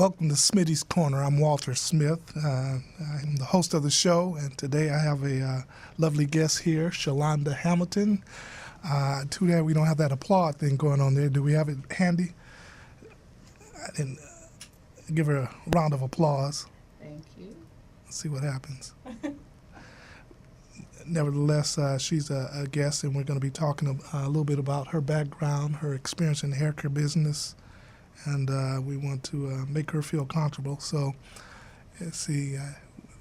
Welcome to Smitty's Corner. I'm Walter Smith. I'm the host of the show, and today I have a lovely guest here, Shalonda Hamilton. Too bad we don't have that applaud thing going on there. Do we have it handy? I didn't give her a round of applause. Thank you. Let's see what happens. Nevertheless, she's a guest, and we're going to be talking a little bit about her background, her experience in the hair care business, and we want to make her feel comfortable. So, let's see,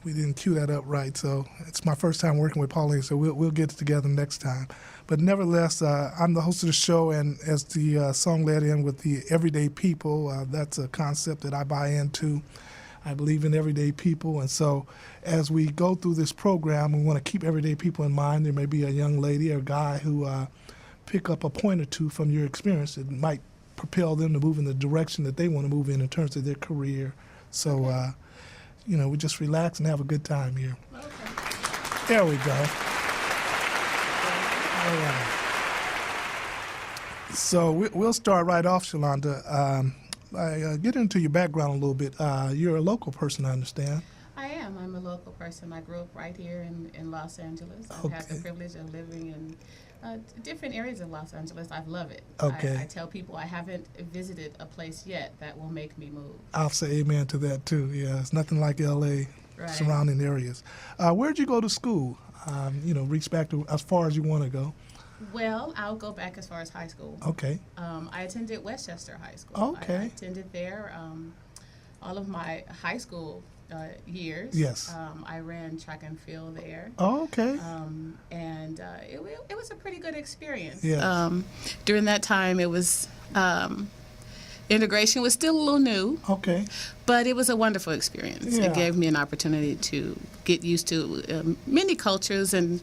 we didn't cue that up right, so it's my first time working with Pauline, so we'll get it together next time. But nevertheless, I'm the host of the show, and as the song led in with the everyday people, that's a concept that I buy into. I believe in everyday people, and so as we go through this program, we want to keep everyday people in mind. There may be a young lady or a guy who pick up a point or two from your experience that might propel them to move in the direction that they want to move in terms of their career. So, Okay. We just relax and have a good time here. Okay. There we go. All right. So we'll start right off, Shalonda. I get into your background a little bit. You're a local person, I understand. I am. I'm a local person. I grew up right here in Los Angeles. I've had the Okay. privilege of living in different areas of Los Angeles. I love it. Okay. I tell people I haven't visited a place yet that will make me move. I'll say amen to that, too. Yeah, it's nothing like L.A. Right. surrounding areas. Where'd you go to school? Reach back to as far as you want to go. Well, I'll go back as far as high school. Okay. I attended Westchester High School. Okay. I attended there all of my high school years. Yes. I ran track and field there. Oh, okay. And it was a pretty good experience. Yes. During that time, it was integration was still a little new, Okay. but it was a wonderful experience. Yeah. It gave me an opportunity to get used to many cultures, and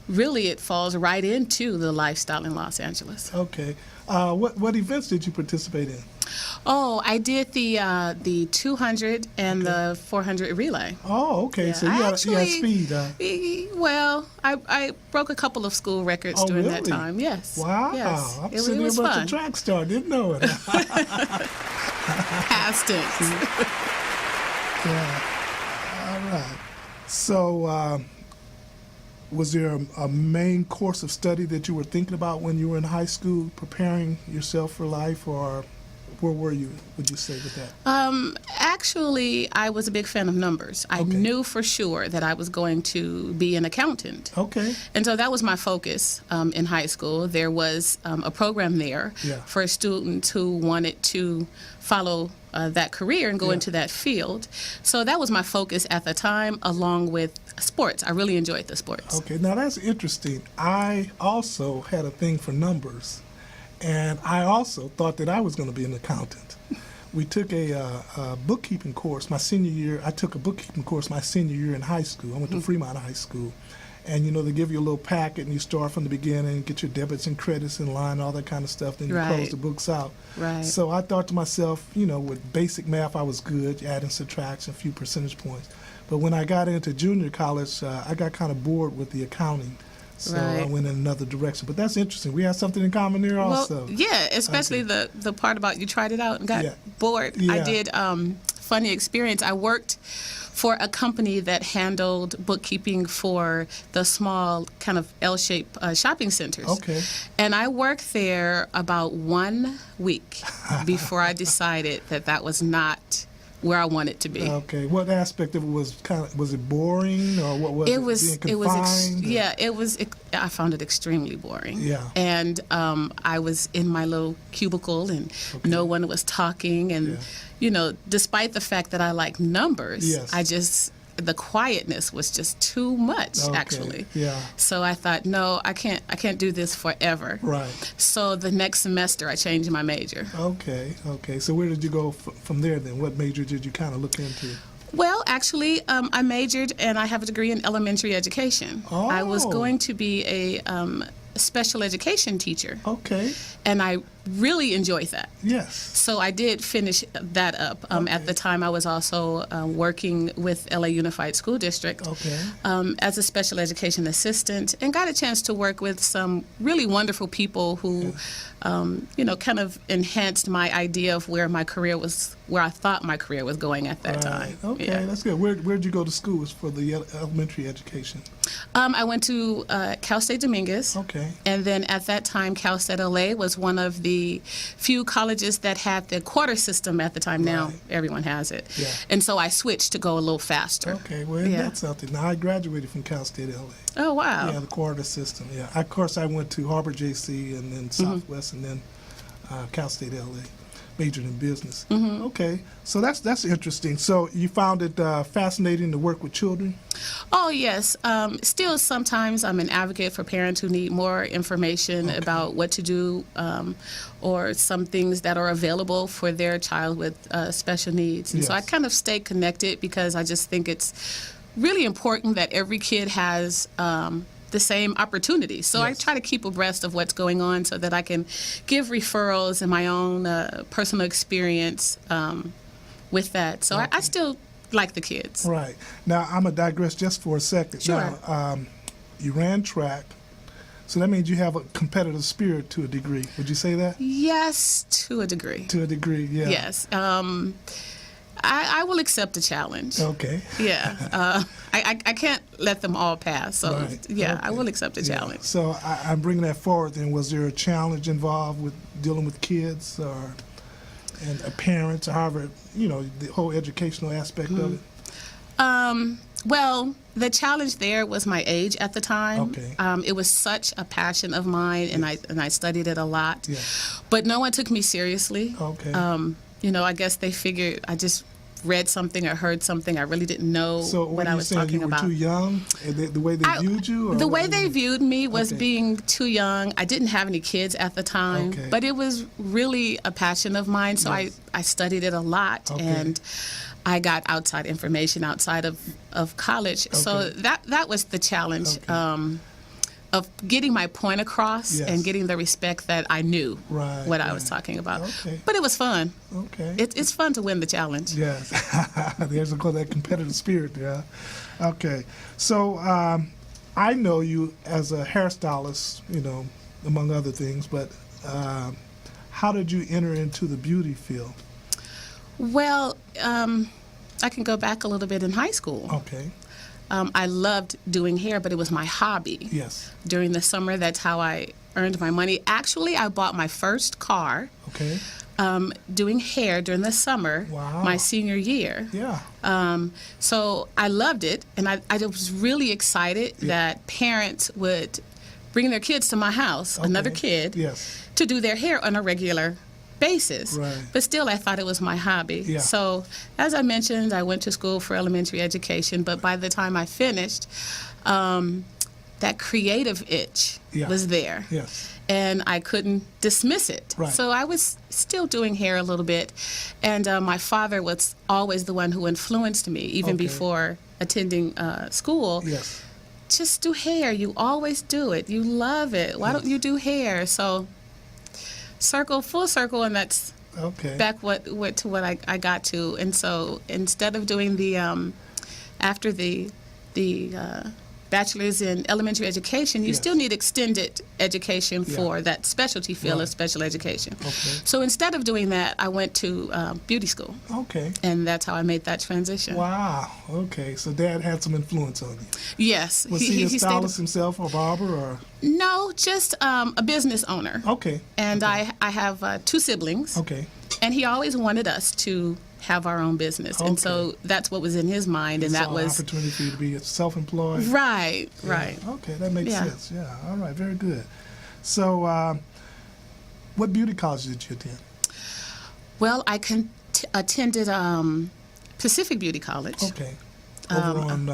really it falls right into the lifestyle in Los Angeles. Okay. What events did you participate in? Oh, I did the 200 and the 400 relay. Oh, okay. Yeah, So you had speed. Well, I broke a couple of school records Oh, during that really? time. Yes. Wow. Yes. I'm It sitting here was about fun. the track star. Didn't know it. Past tense. Yeah. All right. So, was there a main course of study that you were thinking about when you were in high school, preparing yourself for life, or where were you, would you say, with that? Actually, I was a big fan of numbers. I Okay. knew for sure that I was going to be an accountant. Okay. And so that was my focus in high school. There was a program there Yeah. for students who wanted to follow that career and go Yeah. into that field. So that was my focus at the time, along with sports. I really enjoyed the sports. Okay. Now, that's interesting. I also had a thing for numbers, and I also thought that I was going to be an accountant. We took a bookkeeping course my senior year. I took a bookkeeping course my senior year in high school. I went to Fremont High School. And, they give you a little packet, and you start from the beginning, get your debits and credits in line, all that kind of stuff. Then you Right. close the books out. Right. So I thought to myself, with basic math, I was good, adding, subtraction, a few percentage points. But when I got into junior college, I got kind of bored with the accounting. So I Right. went in another direction. But that's interesting. We have something in common there also. Well, yeah, especially the part about you tried it out and got Yeah. bored. I Yeah. did funny experience. I worked for a company that handled bookkeeping for the small kind of L-shaped shopping centers. Okay. And I worked there about 1 week before I decided that was not where I wanted to be. Okay. What aspect of it was it boring, or what was it? It was. Being confined, or- Yeah. It was. I found it extremely boring. Yeah. And I was in my little cubicle, and Okay. no one was talking, and despite the fact that I like numbers, Yes. the quietness was just too much, Okay. actually. Yeah. So I thought, no, I can't do this forever. Right. So the next semester, I changed my major. Okay. So where did you go from there then? What major did you kind of look into? Well, actually, I majored, and I have a degree in elementary education. I was Oh. going to be a special education teacher. Okay. And I really enjoyed that. Yes. So I did finish that up. At the time, I was also working with LA Unified School District as a special education assistant, and got a chance to work with some really wonderful people who, kind of enhanced my idea of where I thought my career was going at that time. Okay, Yeah. that's good. Where'd you go to school for the elementary education? I went to Cal State Dominguez. Okay. And then at that time, Cal State LA was one of the few colleges that had the quarter system at the time. Now Right. everyone has it. Yeah. And so I switched to go a little faster. Okay, well, that's something. Now, I graduated from Cal State LA. Oh, wow. Yeah, the quarter system. Yeah, of course, I went to Harbor JC and then Southwest and then Cal State LA. Majored in business. Okay, so that's interesting. So you found it fascinating to work with children? Oh, yes. Still, sometimes I'm an advocate for parents who need more information about what to do or some things that are available for their child with special needs. And so I kind of stay connected because I just think it's really important that every kid has the same opportunity. So I try to keep abreast of what's going on so that I can give referrals and my own personal experience with that. So I still like the kids. Right. Now, I'm going to digress just for a second. Sure. Now, you ran track, so that means you have a competitive spirit to a degree. Would you say that? Yes, to a degree. To a degree, yeah. Yes. I will accept a challenge. Okay. Yeah. I can't let them all pass. So, I will accept a challenge. So I'm bringing that forward then. Was there a challenge involved with dealing with kids and parents, or however, the whole educational aspect of it? Well, the challenge there was my age at the time. Okay. It was such a passion of mine, and I studied it a lot. Yeah. But no one took me seriously. Okay. I guess they figured I just read something or heard something. I really didn't know what I was talking about. So, you were too young, and the way they viewed you? Or the way they viewed me was Okay. being too young. I didn't have any kids at the time, Okay. but it was really a passion of mine, so Yes. I studied it a lot, Okay. and I got outside information outside of college. So Okay. that was the challenge. Okay. Of getting my point across Yes. and getting the respect that I knew what I was talking about. Okay. But it was fun. Okay. It's fun to win the challenge. Yes. There's that competitive spirit there. Okay. So I know you as a hairstylist, among other things, but how did you enter into the beauty field? Well, I can go back a little bit in high school. Okay. I loved doing hair, but it was my hobby. Yes. During the summer, that's how I earned my money. Actually, I bought my first car Okay. doing hair during the summer, Wow. my senior year. Yeah. So I loved it, and I was really excited that parents would bring their kids to my house, another kid, Yes. to do their hair on a regular basis. Right. But still, I thought it was my hobby. Yeah. So, as I mentioned, I went to school for elementary education, but by the time I finished, that creative itch was there. Yes. And I couldn't dismiss it. Right. So I was still doing hair a little bit. And my father was always the one who influenced me, even before attending school. Yes. Just do hair. You always do it. You love it. Why don't you do hair? So full circle, and that's back to what I got to. And so instead of doing the after the bachelor's in elementary education, you still need extended education for that specialty field of special education. Okay. So instead of doing that, I went to beauty school. Okay. And that's how I made that transition. Wow. Okay. So Dad had some influence on you. Yes. Was he a stayed- stylist himself, or barber, or? No, just a business owner. Okay. And I have 2 siblings. Okay. And he always wanted us to have our own business. And so that's what was in his mind, and that an was opportunity for you to be self-employed. right. Yeah. Right. Okay, that makes sense. Yeah. All right. Very good. So, what beauty college did you attend? Well, I attended Pacific Beauty College. Okay. Over on,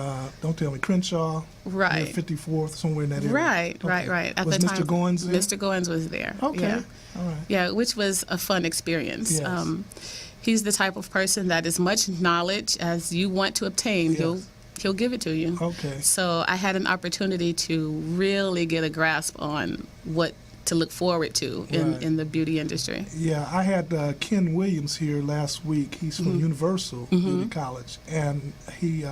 don't tell me, Crenshaw. Right. Near 54th, somewhere in that area. Right. Okay. Right. At was the Mr. time, Goins there? Mr. Goins was there. Okay. Yeah. All right. Yeah, which was a fun experience. Yes. He's the type of person that as much knowledge as you want to obtain, Yes. he'll give it to you. Okay. So I had an opportunity to really get a grasp on what to look forward to Right. in the beauty industry. Yeah, I had Ken Williams here last week. He's from Universal Beauty College, and he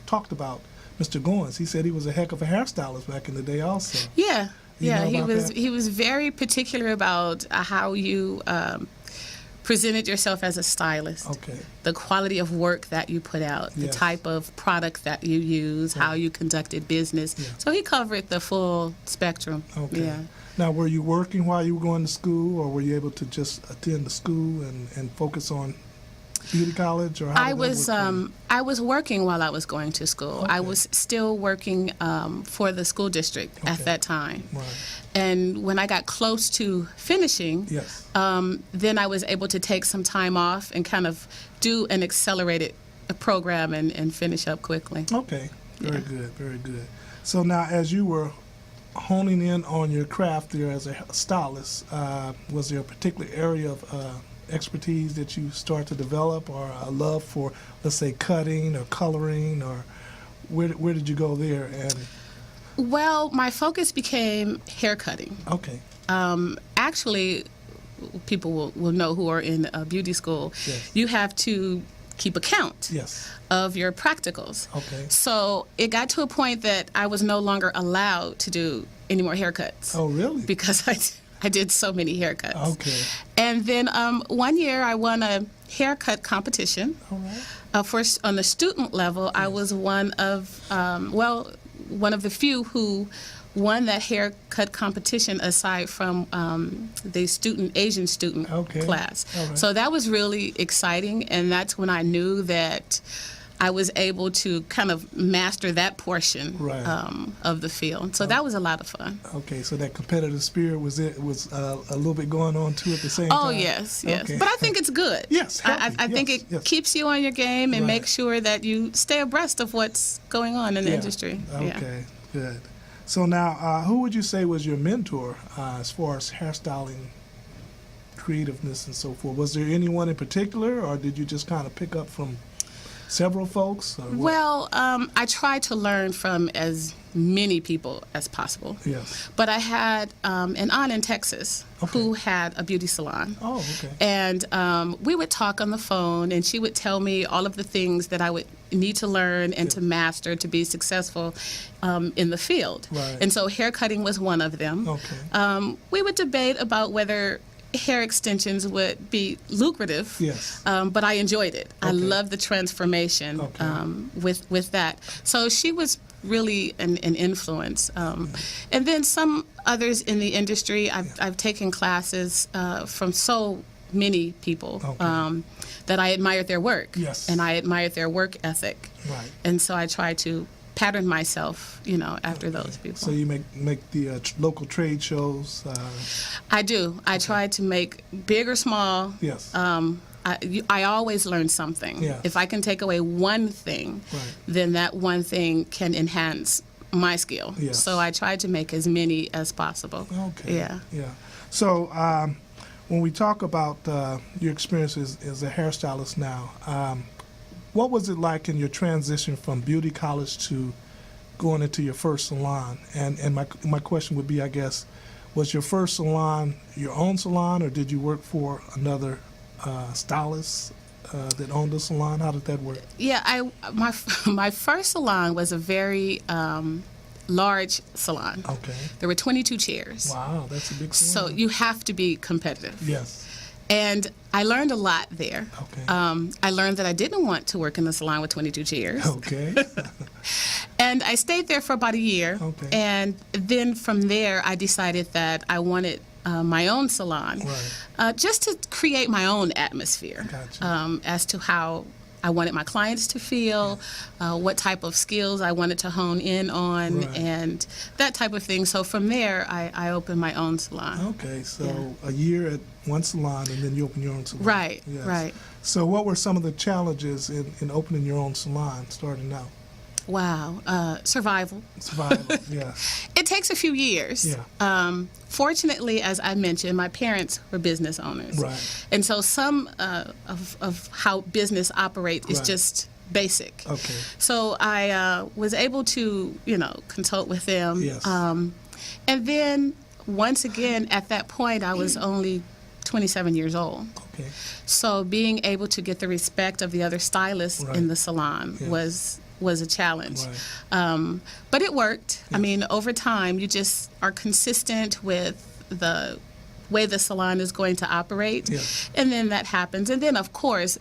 talked about Mr. Goins. He said he was a heck of a hairstylist back in the day also. Yeah, You know he about was that? he was very particular about how you presented yourself as a stylist. Okay. The quality of work that you put out, the Yes. type of product that you use, how you conducted business. Yeah. So he covered the full spectrum. Okay. Yeah. Now, were you working while you were going to school, or were you able to just attend the school and focus on beauty college, or how did I that was work for you? I was working while I was going to school. I Okay. was still working for the school district Okay. at that time. Right. And when I got close to finishing, Yes. then I was able to take some time off and kind of do an accelerated program and finish up quickly. Okay. Very Yeah. good. Very good. So now, as you were honing in on your craft there as a stylist, was there a particular area of expertise that you start to develop, or a love for, let's say, cutting or coloring, or where did you go there? And Well, my focus became hair cutting. okay. Actually, people will know who are in beauty school, Yes. you have to keep account Yes. of your practicals. Okay. So it got to a point that I was no longer allowed to do any more haircuts Oh, really? because I did so many haircuts. Okay. And then one year I won a haircut competition. All right. First, on the student level, I was one of the few who won that haircut competition aside from the Asian student Okay. class. All right. So that was really exciting, and that's when I knew that I was able to kind of master that portion Right. of the field. So that was a lot of fun. Okay, so that competitive spirit was a little bit going on too at the same Oh, time. yes. Okay. But I think it's good. Yes, I healthy, think yes, it yes. keeps you on your game and Right. makes sure that you stay abreast of what's going on in the Yeah. industry. Yeah. Okay, good. So now, who would you say was your mentor as far as hairstyling, creativeness, and so forth? Was there anyone in particular, or did you just kind of pick up from several folks? Or what? Well, I try to learn from as many people as possible. Yes. But I had an aunt in Texas Okay. who had a beauty salon. Oh, okay. And we would talk on the phone, and she would tell me all of the things that I would need to learn and to master to be successful in the field. Right. And so haircutting was one of them. Okay. We would debate about whether hair extensions would be lucrative. Yes. But I enjoyed it. I Okay. loved the transformation Okay. with that. So she was really an influence. And then some others in the industry, I've taken classes from so many people Okay. that I admired their work. Yes. And I admired their work ethic. Right. And so I try to pattern myself, after those people. So you make the local trade shows. I do. I try to make big or small. Yes. I always learn something. Yes. If I can take away one thing, Right. then that one thing can enhance my skill. Yes. So I try to make as many as possible. Okay. Yeah. Yeah. So when we talk about your experiences as a hairstylist now, what was it like in your transition from beauty college to going into your first salon? And my question would be, I guess, was your first salon your own salon, or did you work for another stylist that owned the salon? How did that work? Yeah, my first salon was a very large salon. Okay. There were 22 chairs. Wow, that's a big So salon. you have to be competitive. Yes. And I learned a lot there. Okay. I learned that I didn't want to work in a salon with 22 chairs. Okay. And I stayed there for about a year. Okay. And then from there, I decided that I wanted my own salon, Right. just to create my own atmosphere Gotcha. as to how I wanted my clients to feel, what type of skills I wanted to hone in on, Right. and that type of thing. So from there, I opened my own salon. Okay, so a year at one salon, and then you open your own salon. Right, Yes. right. So what were some of the challenges in opening your own salon, starting out? Wow, survival. Survival, yeah. It takes a few years. Yeah. Fortunately, as I mentioned, my parents were business owners. Right. And so some of how business operates is Right. just basic. Okay. So I was able to, consult with them. Yes. And then once again, at that point, I was only 27 years old. Okay. So being able to get the respect of the other stylists Right. in the salon Yes. was a challenge. Right. But it worked. I Yes. mean, over time, you just are consistent with the way the salon is going to operate, Yes. and then that happens. And then, of course,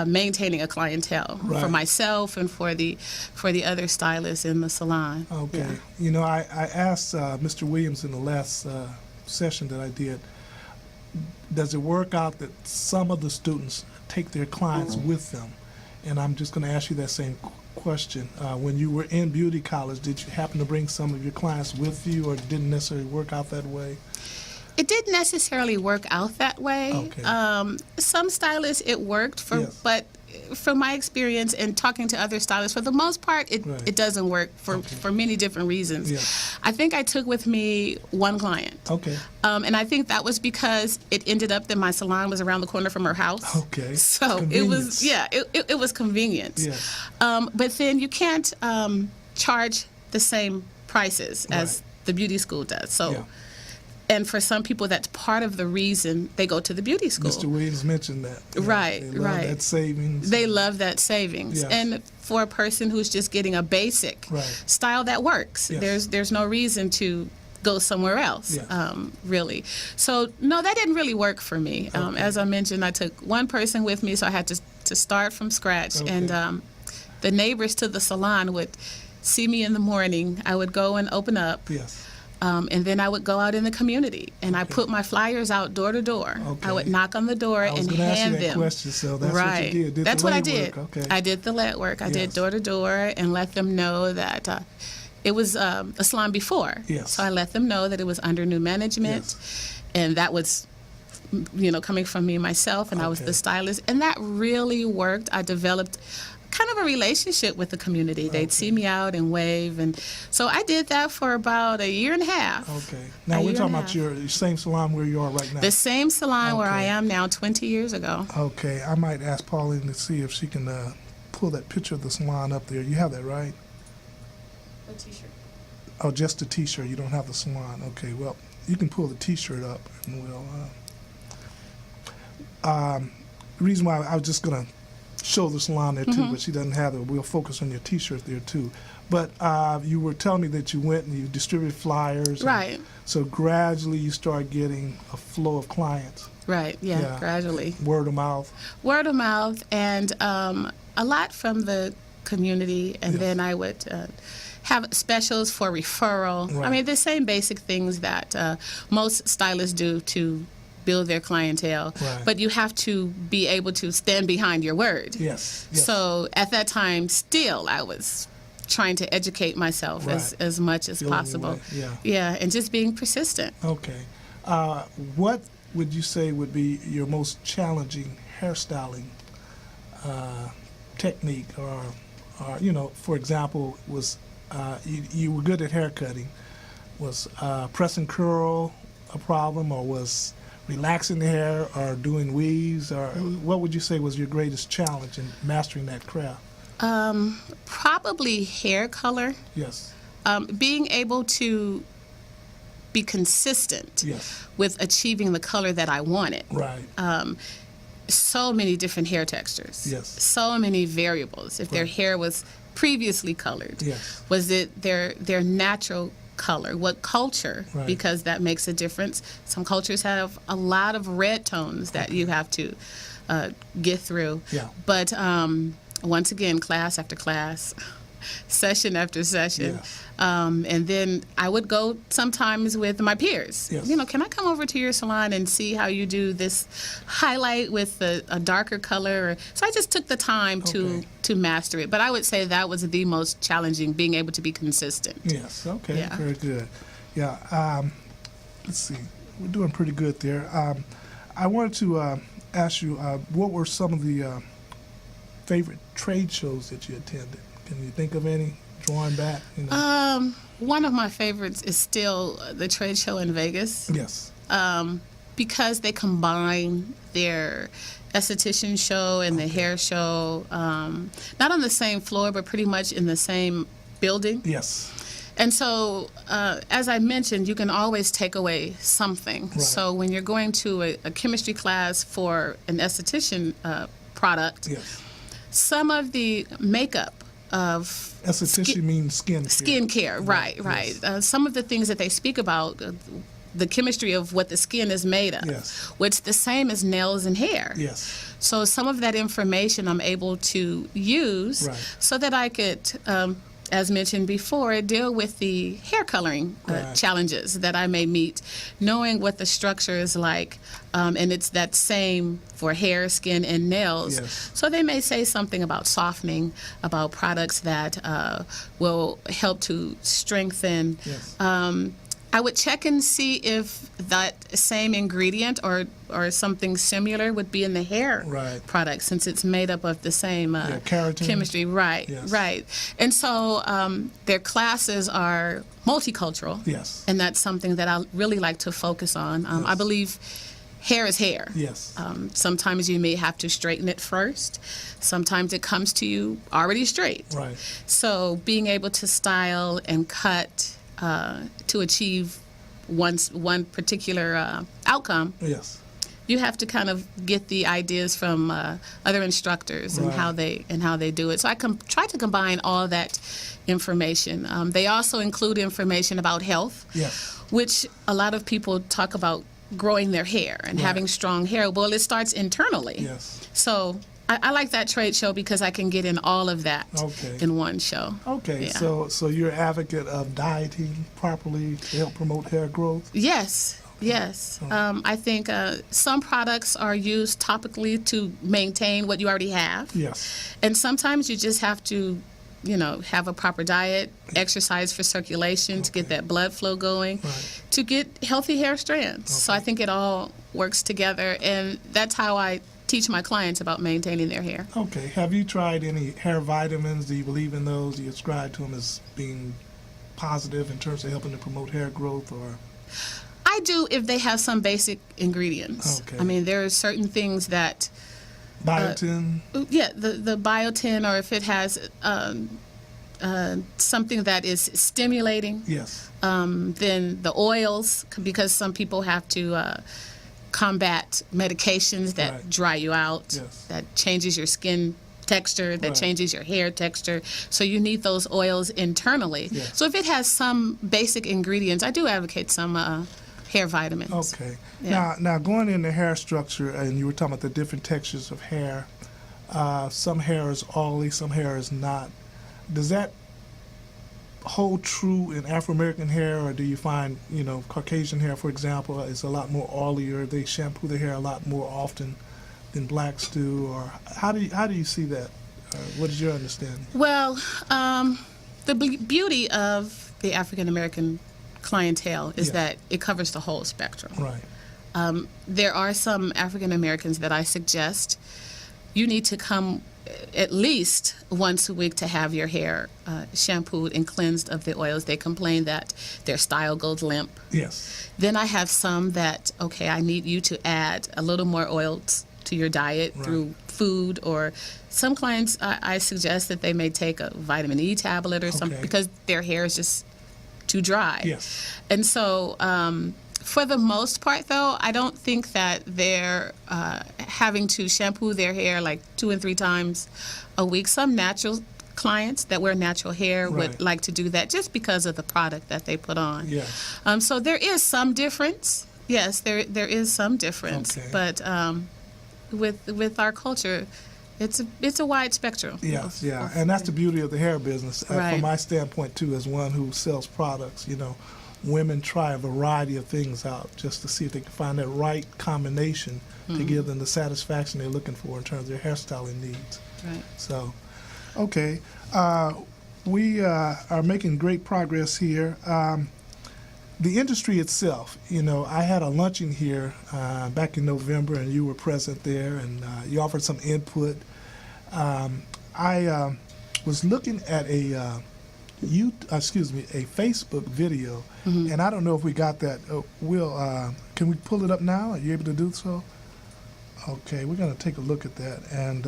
maintaining a clientele for Right. myself and for the other stylists in the salon. Okay. Yeah. You know, I asked Mr. Williams in the last session that I did, does it work out that some of the students take their clients with them? And I'm just going to ask you that same question. When you were in beauty college, did you happen to bring some of your clients with you, or it didn't necessarily work out that way? It didn't necessarily work out that way. Okay. Some stylists it worked for, Yes. but from my experience and talking to other stylists, for the most part, Right. it doesn't work for many different reasons. Yeah. I think I took with me one client. Okay. And I think that was because it ended up that my salon was around the corner from her house. Okay. So it was, it was convenience. Yes. But then you can't charge the same prices as Right. the beauty school does. So. Yeah. And for some people, that's part of the reason they go to the beauty school. Mr. Williams mentioned that. You know, Right, they love right. that savings. They love that savings. Yes. And for a person who's just getting a basic Right. style, that works. Yes. There's no reason to go somewhere else, Yes. really. So, no, that didn't really work for me. Okay. As I mentioned, I took one person with me, so I had to start from scratch. Okay. And the neighbors to the salon would see me in the morning. I would go and open up. Yes. And then I would go out in the community, and I Okay. put my flyers out door to door. Okay. I would knock on the door I was and going to ask you hand that them. question, so that's right. what you did. That's the what I legwork. did. Okay. I did the lead work. I Yes. did door to door and let them know that it was a salon before. Yes. So I let them know that it was under new management, and that was, coming from me myself, and I was Okay. the stylist, and that really worked. I developed kind of a relationship with the community. They'd see me out and wave, and so I did that for about a year and a half. Okay. Now A we're year talking and a about half. your same salon where you are right now. The same salon where I Okay. am now 20 years ago. Okay. I might ask Pauline to see if she can pull that picture of the salon up there. You have that, right? What t-shirt? Oh, just the T-shirt. You don't have the salon. Okay. Well, you can pull the T-shirt up, and we'll. The reason why I was just gonna show the salon there too, but she doesn't have it. We'll focus on your T-shirt there too. But you were telling me that you went and you distributed flyers. and Right. So gradually you start getting a flow of clients, Right, Yeah. gradually. word of mouth. Word of mouth, and a lot from the community, and Yes. then I would have specials for referral. I Right. mean, the same basic things that most stylists do to build their clientele, Right. but you have to be able to stand behind your word. Yes. Yes. So at that time, still, I was trying to educate myself as much as Feeling your possible. way, yeah. Yeah, and just being persistent. Okay. What would you say would be your most challenging hairstyling technique, or for example, was you were good at hair cutting. Was press and curl a problem, or was relaxing the hair, or doing weaves, or what would you say was your greatest challenge in mastering that craft? Probably hair color. Yes. Being able to be consistent Yes. with achieving the color that I wanted. Right. So many different hair textures. Yes. So many variables. If their Right. hair was previously colored, Yes. was it their natural color? What culture? Right. Because that makes a difference. Some cultures have a lot of red tones that you have to get through. Yeah. But once again, class after class, session after session. Yes. And then I would go sometimes with my peers. Yes. Can I come over to your salon and see how you do this highlight with a darker color? So I just took the time Okay. to master it. But I would say that was the most challenging, being able to be consistent. Yes. Okay. Yeah. Very good. Yeah. Let's see. We're doing pretty good there. I wanted to ask you, what were some of the favorite trade shows that you attended? Can you think of any? Drawing back. One of my favorites is still the trade show in Vegas. Yes. Because they combine their esthetician show and the hair show, not on the same floor, but pretty much in the same building. Yes. And so, as I mentioned, you can always take away something. Right. So when you're going to a chemistry class for an esthetician product, Yes. some of the makeup of Esthetician means skin care. skincare, right. Yes. Some of the things that they speak about, the chemistry of what the skin is made of, Yes. which the same as nails and hair. Yes. So some of that information I'm able to use Right. so that I could, as mentioned before, deal with the hair coloring Right. challenges that I may meet, knowing what the structure is like, and it's that same for hair, skin, and nails. Yes. So they may say something about softening, about products that will help to strengthen. Yes. I would check and see if that same ingredient or something similar would be in the hair Right. product, since it's made up of the same keratin. chemistry. Right, Yes. right. And so their classes are multicultural. Yes. And that's something that I really like to focus on. I Yes. believe hair is hair. Yes. Sometimes you may have to straighten it first. Sometimes it comes to you already straight. Right. So being able to style and cut to achieve one particular outcome, Yes. you have to kind of get the ideas from other instructors and Right. how they do it. So I try to combine all that information. They also include information about health, Yes. which a lot of people talk about growing their hair and Right. having strong hair. Well, it starts internally. Yes. So I like that trade show because I can get in all of that Okay. in one show. Okay. Yeah. So you're an advocate of dieting properly to help promote hair growth? Yes, yes. I think some products are used topically to maintain what you already have. Yes. And sometimes you just have to, have a proper diet, exercise for circulation to get Okay. that blood flow going, Right. to get healthy hair strands. So I Okay. think it all works together. And that's how I teach my clients about maintaining their hair. Okay. Have you tried any hair vitamins? Do you believe in those? Do you ascribe to them as being positive in terms of helping to promote hair growth, or? I do if they have some basic ingredients. Okay. I mean, there are certain things that Biotin? yeah, the biotin, or if it has something that is stimulating, Yes. then the oils, because some people have to combat medications that Right. dry you out, Yes. that changes your skin texture, that Right. changes your hair texture. So you need those oils internally. Yes. So if it has some basic ingredients, I do advocate some hair vitamins. Okay. Yeah. Now going into hair structure, and you were talking about the different textures of hair. Some hair is oily, some hair is not. Does that hold true in Afro-American hair, or do you find, Caucasian hair, for example, is a lot more oilier? They shampoo their hair a lot more often than blacks do, or how do you see that? What is your understanding? Well, the beauty of the African American clientele is Yes. that it covers the whole spectrum. Right. There are some African Americans that I suggest you need to come at least once a week to have your hair shampooed and cleansed of the oils. They complain that their style goes limp. Yes. Then I have some that, okay, I need you to add a little more oils to your diet Right. through food, or some clients I suggest that they may take a vitamin E tablet or something Okay. because their hair is just too dry. Yes. And so for the most part, though, I don't think that they're having to shampoo their hair like 2 and 3 times a week. Some natural clients that wear natural hair Right. would like to do that just because of the product that they put on. Yes. So there is some difference. Yes, there is some difference. Okay. But with our culture, it's a wide spectrum. Yes, yeah, and that's the beauty of the hair business. Right. From my standpoint, too, as one who sells products, women try a variety of things out just to see if they can find that right combination to give them the satisfaction they're looking for in terms of their hairstyling needs. Right. So, okay, we are making great progress here. The industry itself, I had a luncheon here back in November, and you were present there, and you offered some input. I was looking at a Facebook video, and I don't know if we got that. Can we pull it up now? Are you able to do so? Okay, we're going to take a look at that, and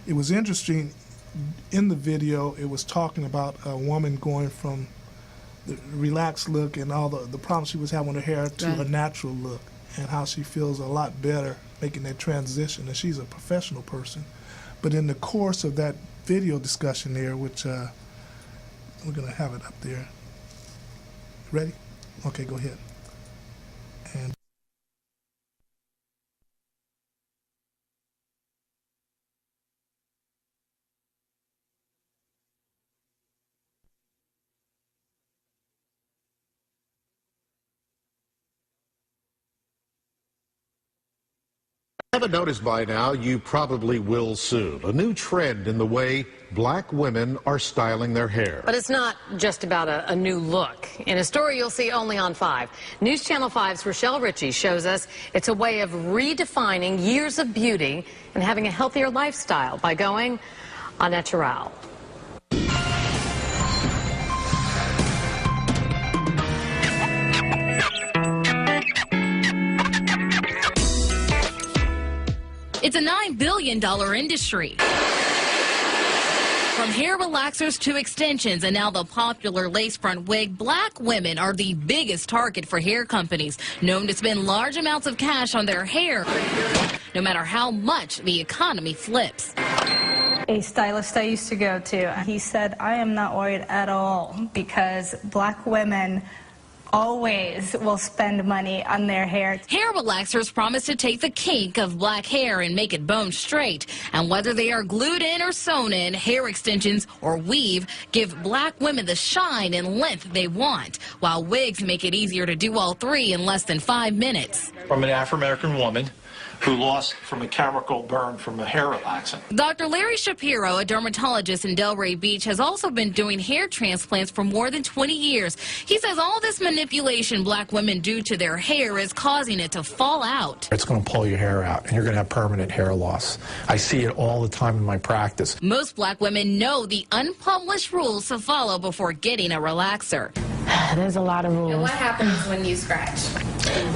it was interesting. In the video, it was talking about a woman going from the relaxed look and all the problems she was having with her hair to her natural look, and how she feels a lot better making that transition. And she's a professional person. But in the course of that video discussion there, which we're going to have it up there. Ready? Okay, go ahead. And Haven't noticed by now, you probably will soon. A new trend in the way black women are styling their hair. But it's not just about a new look. In a story you'll see only on 5, News Channel 5's Rochelle Ritchie shows us it's a way of redefining years of beauty and having a healthier lifestyle by going au naturel. It's a $9 billion industry. From hair relaxers to extensions and now the popular lace front wig, black women are the biggest target for hair companies, known to spend large amounts of cash on their hair, no matter how much the economy flips. A stylist I used to go to, he said, I am not worried at all because black women always will spend money on their hair. Hair relaxers promise to take the kink of black hair and make it bone straight. And whether they are glued in or sewn in, hair extensions or weave give black women the shine and length they want, while wigs make it easier to do all three in less than 5 minutes. From an Afro-American woman who lost from a chemical burn from a hair relaxant. Dr. Larry Shapiro, a dermatologist in Delray Beach, has also been doing hair transplants for more than 20 years. He says all this manipulation black women do to their hair is causing it to fall out. It's going to pull your hair out, and you're going to have permanent hair loss. I see it all the time in my practice. Most black women know the unpublished rules to follow before getting a relaxer. There's a lot of rules. And what happens when you scratch?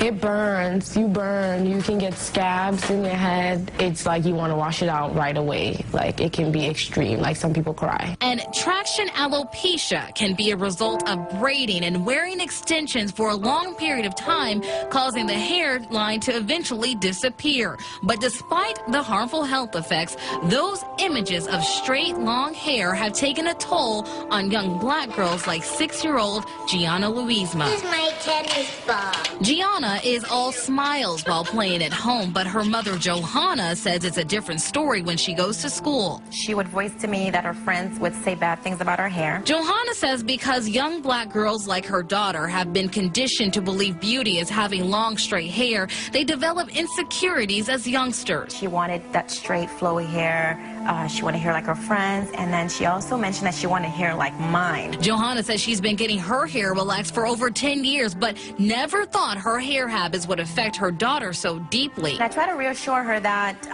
It burns. You burn. You can get scabs in your head. It's like you want to wash it out right away. Like, it can be extreme. Like, some people cry. And traction alopecia can be a result of braiding and wearing extensions for a long period of time, causing the hairline to eventually disappear. But despite the harmful health effects, those images of straight, long hair have taken a toll on young black girls like 6-year-old Gianna Louisma. This is my tennis ball. Gianna is all smiles while playing at home, but her mother Johanna says it's a different story when she goes to school. She would voice to me that her friends would say bad things about her hair. Johanna says because young black girls like her daughter have been conditioned to believe beauty is having long, straight hair, they develop insecurities as youngsters. She wanted that straight, flowy hair. She wanted hair like her friends, and then she also mentioned that she wanted hair like mine. Johanna says she's been getting her hair relaxed for over 10 years, but never thought her hair habits would affect her daughter so deeply. And I try to reassure her that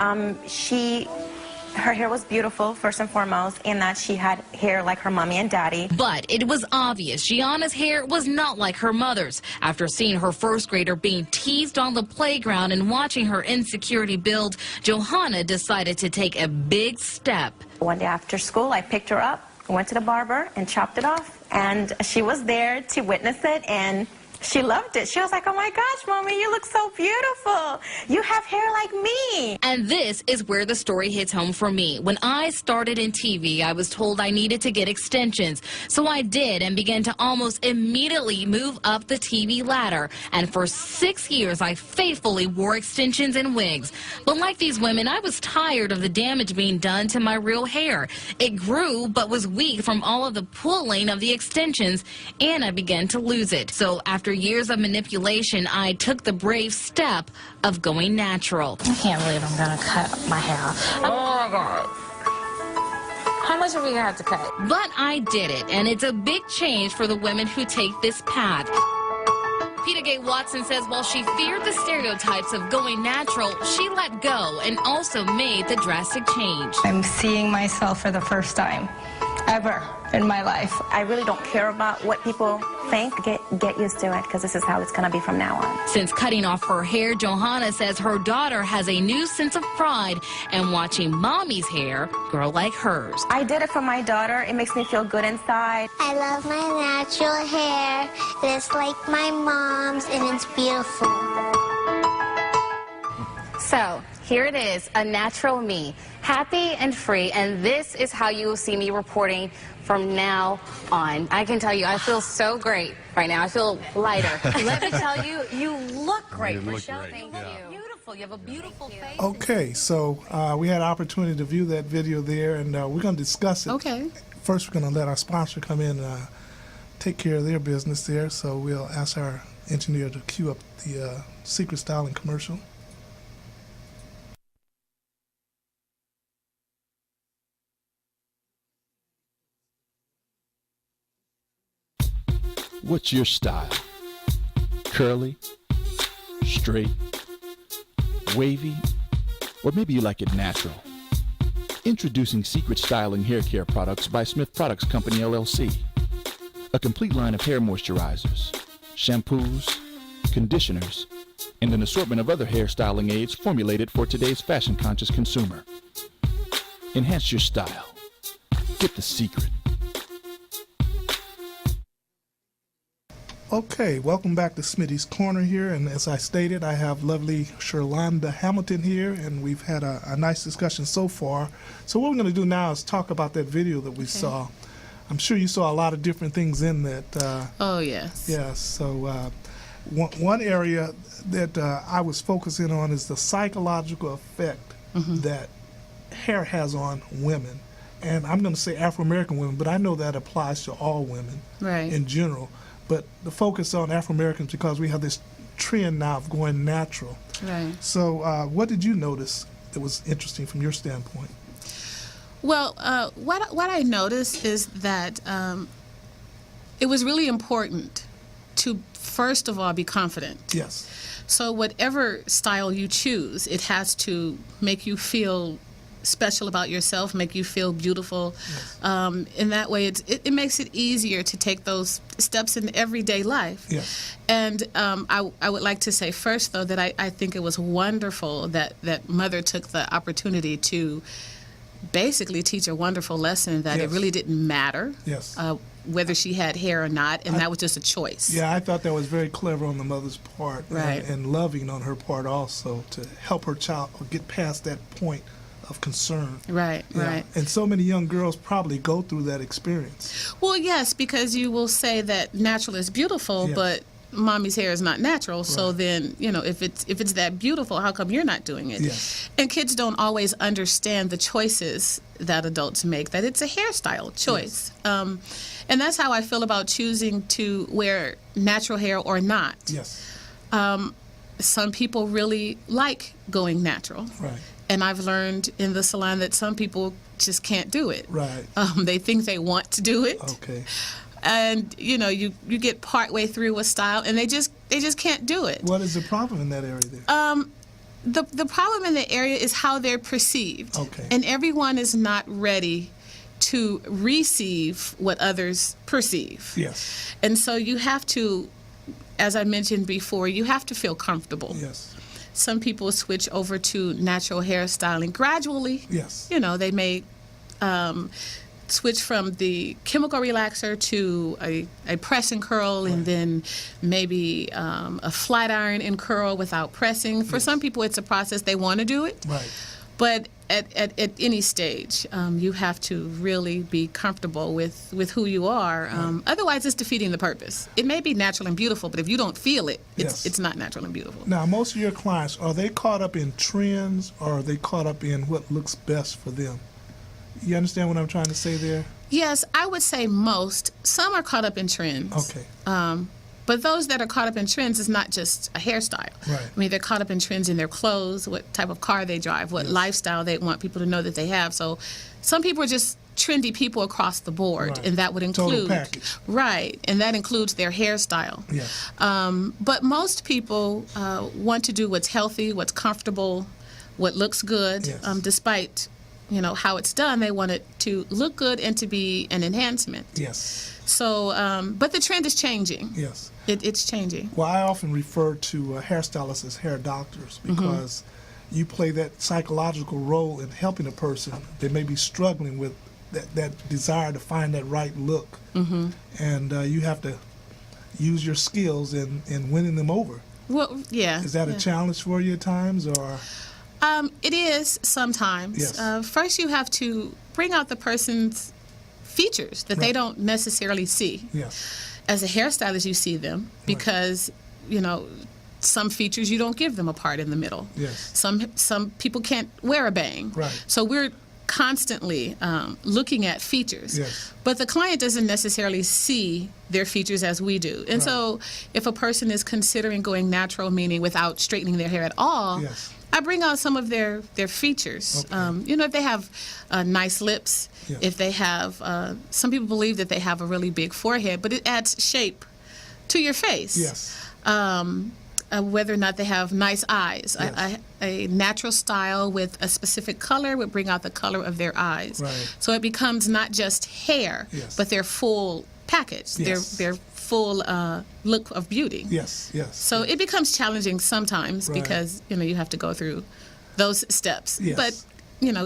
her hair was beautiful, first and foremost, and that she had hair like her mommy and daddy. But it was obvious Gianna's hair was not like her mother's. After seeing her first grader being teased on the playground and watching her insecurity build, Johanna decided to take a big step. One day after school, I picked her up, went to the barber, and chopped it off. And she was there to witness it, and she loved it. She was like, oh my gosh, Mommy, you look so beautiful. You have hair like me. And this is where the story hits home for me. When I started in TV, I was told I needed to get extensions. So I did and began to almost immediately move up the TV ladder. And for 6 years, I faithfully wore extensions and wigs. But like these women, I was tired of the damage being done to my real hair. It grew, but was weak from all of the pulling of the extensions, and I began to lose it. So after years of manipulation, I took the brave step of going natural. I can't believe I'm going to cut my hair off. Oh, my God. How much are we going to have to cut? But I did it, and it's a big change for the women who take this path. Peter Gay Watson says while she feared the stereotypes of going natural, she let go and also made the drastic change. I'm seeing myself for the first time. ever in my life. I really don't care about what people think. Get used to it, because this is how it's going to be from now on. Since cutting off her hair, Johanna says her daughter has a new sense of pride in watching mommy's hair grow like hers. I did it for my daughter. It makes me feel good inside. I love my natural hair. It's like my mom's, and it's beautiful. So here it is, a natural me, happy and free, and this is how you will see me reporting from now on. I can tell you, I feel so great right now. I feel lighter. Let me tell you, you look great, Michelle. Thank you. Beautiful. You have a beautiful face. Okay, so we had an opportunity to view that video there, and we're going to discuss it. Okay. First, we're going to let our sponsor come in and take care of their business there. So we'll ask our engineer to cue up the Secret Styling commercial. What's your style? Curly? Straight? Wavy? Or maybe you like it natural? Introducing Secret Styling Hair Care Products by Smith Products Company, LLC. A complete line of hair moisturizers, shampoos, conditioners, and an assortment of other hair styling aids formulated for today's fashion-conscious consumer. Enhance your style. Get the secret. Okay, welcome back to Smitty's Corner here, and as I stated, I have lovely Sherlonda Hamilton here, and we've had a nice discussion so far. So what we're going to do now is talk about that video that we saw. I'm sure you saw a lot of different things in that. Oh, yes. Yes, so one area that I was focusing on is the psychological effect that hair has on women. And I'm going to say Afro-American women, but I know that applies to all women in general. But the focus on Afro-Americans because we have this trend now of going natural. Right. So what did you notice that was interesting from your standpoint? Well, what I noticed is that it was really important to, first of all, be confident. Yes. So whatever style you choose, it has to make you feel special about yourself, make you feel beautiful. Yes. In that way, it makes it easier to take those steps in everyday life. Yes. And I would like to say first, though, that I think it was wonderful that Mother took the opportunity to basically teach a wonderful lesson that it really didn't matter whether she had hair or not, and that was just a choice. Yeah, I thought that was very clever on the mother's part, right, and loving on her part also to help her child get past that point of concern. Right, right. And so many young girls probably go through that experience. Well, yes, because you will say that natural is beautiful, but mommy's hair is not natural. Right. So then, you know, if it's that beautiful, how come you're not doing it? Yes. And kids don't always understand the choices that adults make, that it's a hairstyle choice. Yes. And that's how I feel about choosing to wear natural hair or not. Yes. Some people really like going natural. Right. And I've learned in the salon that some people just can't do it. Right. They think they want to do it. Okay. And you know, you get partway through a style, and they just can't do it. What is the problem in that area there? The problem in the area is how they're perceived. Okay. And everyone is not ready to receive what others perceive. Yes. And so you have to, as I mentioned before, you have to feel comfortable. Yes. Some people switch over to natural hairstyling gradually. Yes. You know, they may switch from the chemical relaxer to a press and curl, and then maybe a flat iron and curl without pressing. For some people, it's a process. They want to do it. Right. But at any stage, you have to really be comfortable with who you are. Otherwise, it's defeating the purpose. It may be natural and beautiful, but if you don't feel it, it's not natural and beautiful. Now, most of your clients, are they caught up in trends, or are they caught up in what looks best for them? You understand what I'm trying to say there? Yes, I would say most. Some are caught up in trends. Okay. But those that are caught up in trends is not just a hairstyle. Right. I mean, they're caught up in trends in their clothes, what type of car they drive, what lifestyle they want people to know that they have. So some people are just trendy people across the board, and that would include... Total package. Right, and that includes their hairstyle. Yes. But most people want to do what's healthy, what's comfortable, what looks good, despite how it's done. They want it to look good and to be an enhancement. Yes. So, but the trend is changing. Yes. It's changing. Well, I often refer to hairstylists as hair doctors because you play that psychological role in helping a person that may be struggling with that desire to find that right look. And you have to use your skills in winning them over. Well, yeah. Is that a challenge for you at times, or? It is sometimes. Yes. First, you have to bring out the person's features that they don't necessarily see. Yes. As a hairstylist, you see them because, some features you don't give them a part in the middle. Yes. Some people can't wear a bang. Right. So we're constantly looking at features. Yes. But the client doesn't necessarily see their features as we do. And so if a person is considering going natural, meaning without straightening their hair at all, Yes. I bring out some of their features. Okay. If they have nice lips, Yes. if they have, some people believe that they have a really big forehead, but it adds shape to your face. Yes. Whether or not they have nice eyes. Yes. A natural style with a specific color would bring out the color of their eyes. Right. So it becomes not just hair, Yes. but their full package, Yes. their full look of beauty. Yes. Yes. So it becomes challenging sometimes Right. because, you have to go through those steps. Yes. But,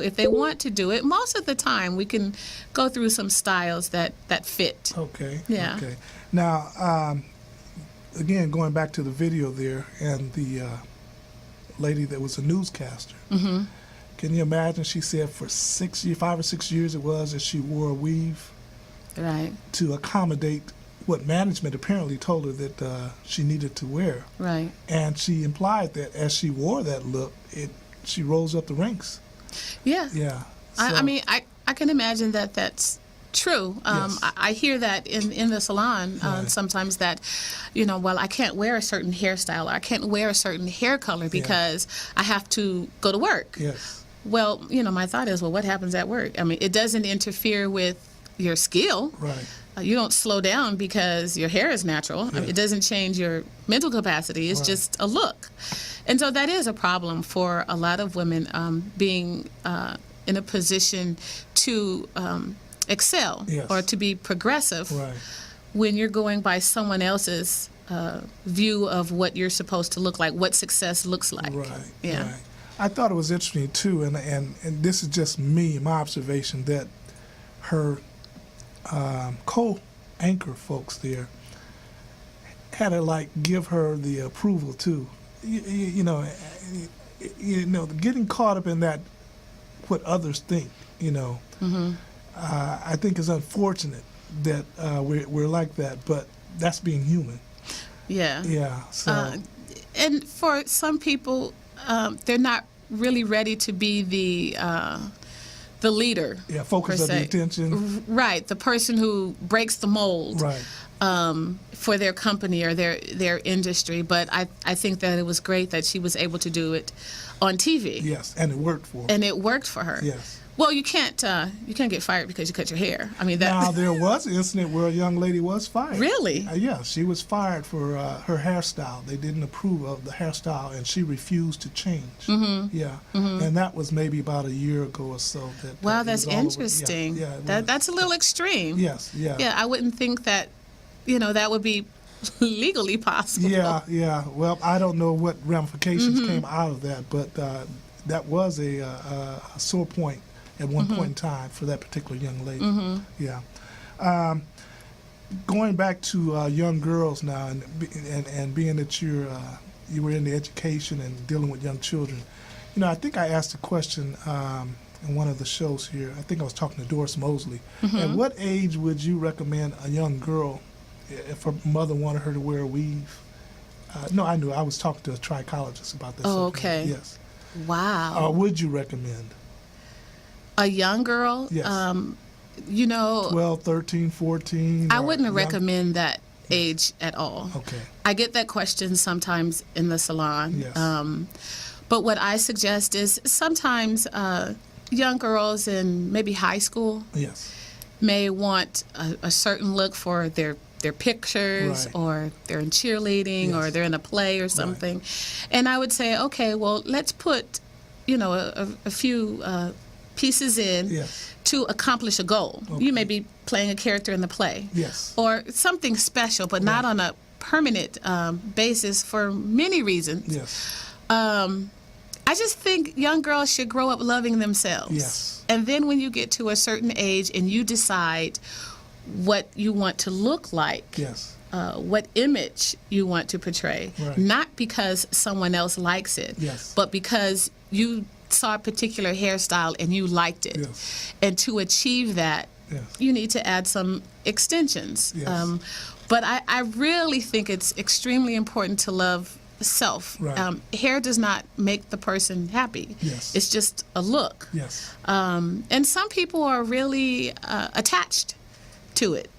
if they want to do it, most of the time we can go through some styles that fit. Okay. Yeah. Okay. Now, again, going back to the video there and the lady that was a newscaster. Can you imagine? She said for 5 or 6 years it was that she wore a weave Right. to accommodate what management apparently told her that she needed to wear. Right. And she implied that as she wore that look, she rose up the ranks. Yeah. Yeah. I mean, I can imagine that that's true. Yes. I hear that in the salon Right. sometimes that, well, I can't wear a certain hairstyle or I can't wear a certain hair color because I have to go to work. Yes. Well, my thought is, well, what happens at work? I mean, it doesn't interfere with your skill. Right. You don't slow down because your hair is natural. I mean, it doesn't change your mental capacity. It's just a look. And so that is a problem for a lot of women being in a position to excel Yes. or to be progressive Right. when you're going by someone else's view of what you're supposed to look like, what success looks like. Right. Yeah. Right. I thought it was interesting too, and this is just me, my observation, that her co-anchor folks there had to give her the approval too. Getting caught up in that, what others think. I think is unfortunate that we're like that, but that's being human. Yeah. Yeah. So. And for some people, they're not really ready to be the leader. Yeah, focus of the attention. Right, the person who breaks the mold. Right. For their company or their industry. But I think that it was great that she was able to do it on TV. Yes, and it worked for her. And it worked for her. Yes. Well, you can't get fired because you cut your hair. I mean, Now, there was an incident where a young lady was fired. Really? Yeah, she was fired for her hairstyle. They didn't approve of the hairstyle, and she refused to change. Yeah, and that was maybe about a year ago or so. Wow, it that's was all over. interesting. Yeah, That's a little extreme. Yes, yeah. Yeah, I wouldn't think that, that would be legally possible. Yeah. Well, I don't know what ramifications came out of that, but that was a sore point at one point in time for that particular young lady. Yeah. Going back to young girls now, and being that you were in the education and dealing with young children, I think I asked a question in one of the shows here. I think I was talking to Doris Mosley. At what age would you recommend a young girl, if her mother wanted her to wear a weave? No, I knew. I was talking to a trichologist about this. Oh, okay. Yes. Wow. Would you recommend? A young girl? Yes. 12, 13, 14? I wouldn't recommend that age at all. Okay. I get that question sometimes in the salon. Yes. But what I suggest is sometimes young girls in maybe high school Yes. may want a certain look for their pictures, Right. or they're in cheerleading, or Yes. they're in a play or something. And I would say, okay, well, let's put, a few pieces in Yes. to accomplish a goal. Okay. You may be playing a character in the play. Yes. Or something special, but not on a permanent basis for many reasons. Yes. I just think young girls should grow up loving themselves. Yes. And then when you get to a certain age and you decide what you want to look like, Yes. what image you want to portray, Right. not because someone else likes it, Yes. but because you saw a particular hairstyle and you liked it. Yes. And to achieve that, Yes. you need to add some extensions. Yes. But I really think it's extremely important to love self. Right. Hair does not make the person happy. Yes. It's just a look. Yes. And some people are really attached to it.